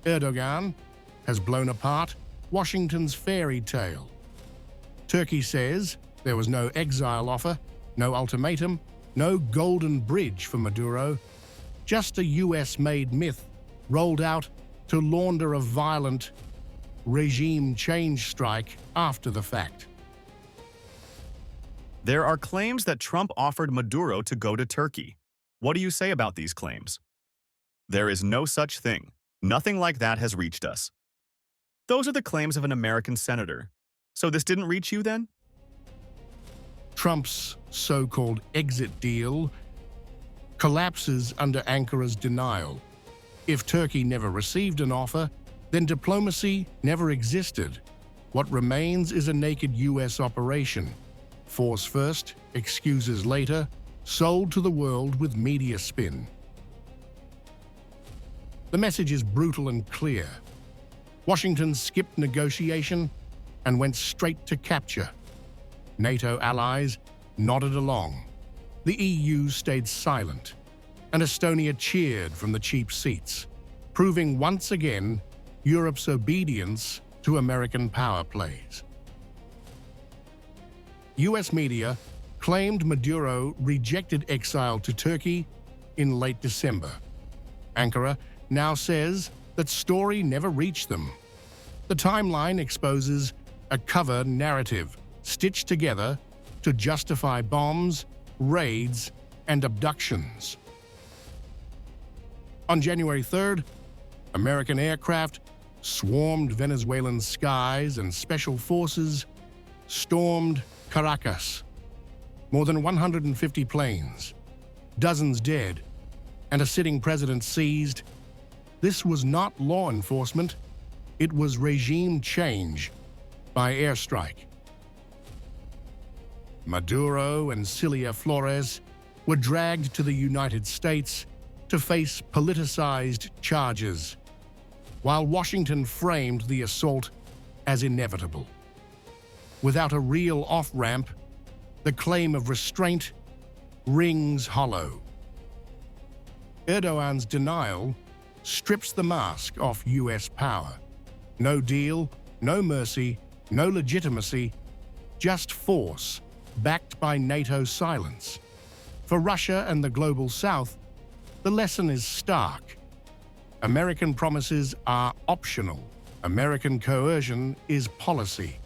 Erdogan has blown apart Washington's fairy tale. Turkey says there was no exile offer, no ultimatum, no golden bridge for Maduro, just a US-made myth rolled out to launder a violent regime change strike after the fact. There are claims that Trump offered Maduro to go to Turkey. What do you say about these claims? There is no such thing. Nothing like that has reached us. Those are the claims of an American senator. So this didn't reach you then? Trump's so-called exit deal collapses under Ankara's denial. If Turkey never received an offer, then diplomacy never existed. What remains is a naked US operation. Force first, excuses later, sold to the world with media spin. The message is brutal and clear. Washington skipped negotiation and went straight to capture. NATO allies nodded along. The EU stayed silent, and Estonia cheered from the cheap seats, proving once again Europe's obedience to American power plays. US media claimed Maduro rejected exile to Turkey in late December. Ankara now says that story never reached them. The timeline exposes a cover narrative stitched together to justify bombs, raids, and abductions. On January 3rd, American aircraft swarmed Venezuelan skies and special forces stormed Caracas. More than 150 planes, dozens dead, and a sitting president seized. This was not law enforcement, it was regime change by airstrike. Maduro and Cilia Flores were dragged to the United States to face politicized charges, while Washington framed the assault as inevitable. Without a real off-ramp, the claim of restraint rings hollow. Erdogan's denial strips the mask off US power. No deal, no mercy, no legitimacy, just force, backed by NATO silence. For Russia and the global South, the lesson is stark. American promises are optional. American coercion is policy.